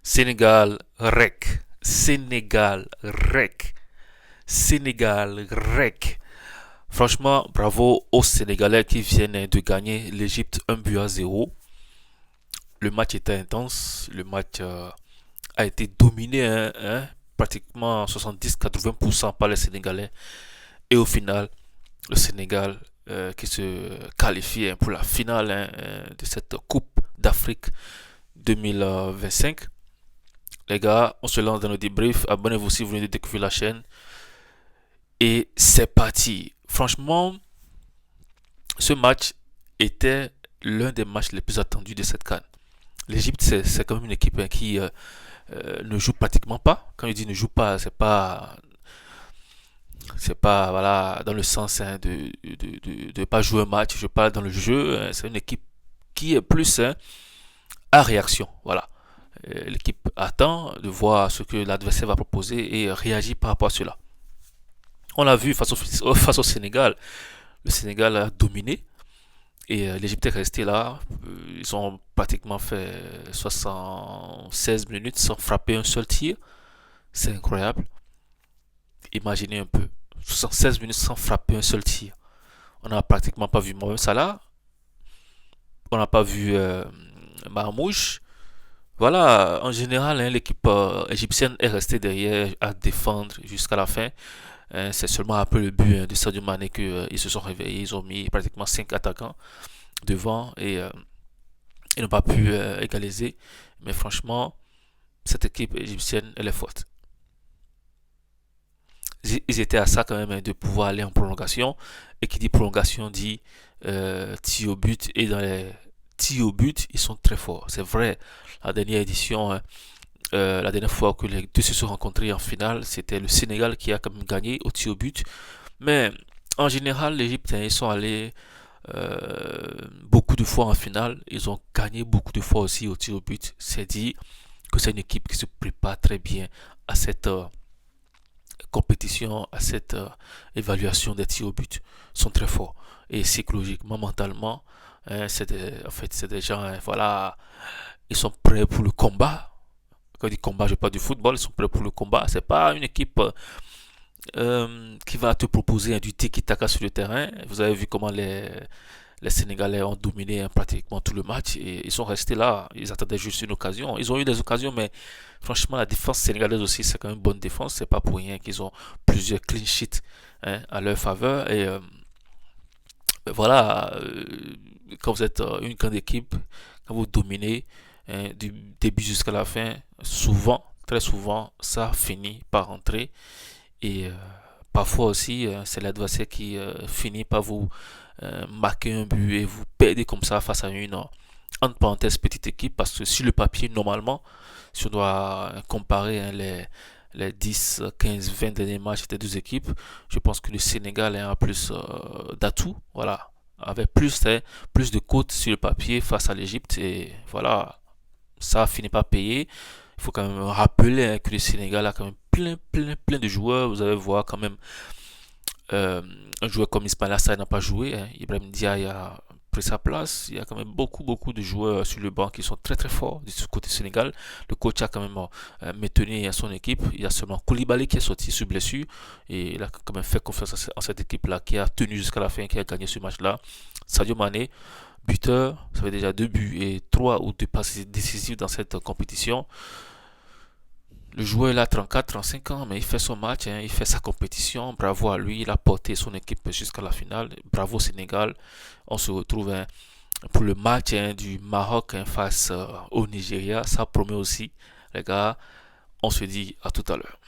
Sénégal rec. Sénégal rec. Sénégal rec. Franchement, bravo aux Sénégalais qui viennent de gagner l'Égypte 1 but à 0. Le match était intense. Le match a été dominé, pratiquement 70-80% par les Sénégalais. Et au final, le Sénégal qui se qualifie pour la finale de cette Coupe d'Afrique 2025. Les gars, on se lance dans le débrief. Abonnez-vous si vous venez de découvrir la chaîne. Et c'est parti. Franchement, ce match était l'un des matchs les plus attendus de cette CAN. L'Égypte, c'est quand même une équipe qui ne joue pratiquement pas. Quand je dis ne joue pas, c'est pas voilà, dans le sens de pas jouer un match. Je parle dans le jeu. C'est une équipe qui est plus à réaction. Voilà. L'équipe attend de voir ce que l'adversaire va proposer et réagit par rapport à cela. On l'a vu face au Sénégal. Le Sénégal a dominé et l'Égypte est resté là. Ils ont pratiquement fait 76 minutes sans frapper un seul tir. C'est incroyable. Imaginez un peu. 76 minutes sans frapper un seul tir. On n'a pratiquement pas vu Mohamed Salah. On n'a pas vu Marmouche. Voilà, en général, l'équipe égyptienne est restée derrière à défendre jusqu'à la fin. C'est seulement après le but de Sadio Mané qu'ils se sont réveillés. Ils ont mis pratiquement 5 attaquants devant et ils n'ont pas pu égaliser. Mais franchement, cette équipe égyptienne, elle est forte. Ils étaient à ça quand même de pouvoir aller en prolongation. Et qui dit prolongation dit tir au but. Et dans les tirs au but, ils sont très forts. C'est vrai, la dernière édition, la dernière fois que les deux se sont rencontrés en finale, c'était le Sénégal qui a quand même gagné au tir au but. Mais en général, l'Égypte, ils sont allés beaucoup de fois en finale. Ils ont gagné beaucoup de fois aussi au tir au but. C'est dit que c'est une équipe qui se prépare très bien à cette compétition, à cette évaluation des tirs au but. Ils sont très forts. Et psychologiquement, mentalement, c'est des gens, voilà, ils sont prêts pour le combat. Quand je dis combat, je parle du football, ils sont prêts pour le combat. C'est pas une équipe qui va te proposer du tiki-taka sur le terrain. Vous avez vu comment les Sénégalais ont dominé pratiquement tout le match et ils sont restés là. Ils attendaient juste une occasion. Ils ont eu des occasions, mais franchement, la défense sénégalaise aussi, c'est quand même une bonne défense. C'est pas pour rien qu'ils ont plusieurs clean sheets à leur faveur. Et voilà, quand vous êtes une grande équipe, quand vous dominez du début jusqu'à la fin, souvent, très souvent, ça finit par rentrer. Et parfois aussi, c'est l'adversaire qui finit par vous marquer un but et vous perdez comme ça face à une, entre parenthèses, petite équipe. Parce que sur le papier, normalement, si on doit comparer les 10, 15, 20 derniers matchs des deux équipes, je pense que le Sénégal a plus d'atouts. Voilà. Avec plus de côtes sur le papier face à l'Égypte. Et voilà, ça finit pas payé. Il faut quand même rappeler que le Sénégal a quand même plein de joueurs. Vous allez voir quand même un joueur comme Ismaïla Sarr n'a pas joué. Ibrahim Ndiaye a pris sa place. Il y a quand même beaucoup de joueurs sur le banc qui sont très forts du côté Sénégal. Le coach a quand même maintenu son équipe. Il y a seulement Koulibaly qui est sorti sur blessure. Et il a quand même fait confiance en cette équipe-là qui a tenu jusqu'à la fin, qui a gagné ce match-là. Sadio Mané, buteur, ça fait déjà 2 buts et 3 ou 2 passes décisives dans cette compétition. Le joueur il a 34-35 ans, mais il fait son match, il fait sa compétition. Bravo à lui, il a porté son équipe jusqu'à la finale. Bravo Sénégal. On se retrouve pour le match du Maroc face au Nigeria. Ça promet aussi, les gars. On se dit à tout à l'heure.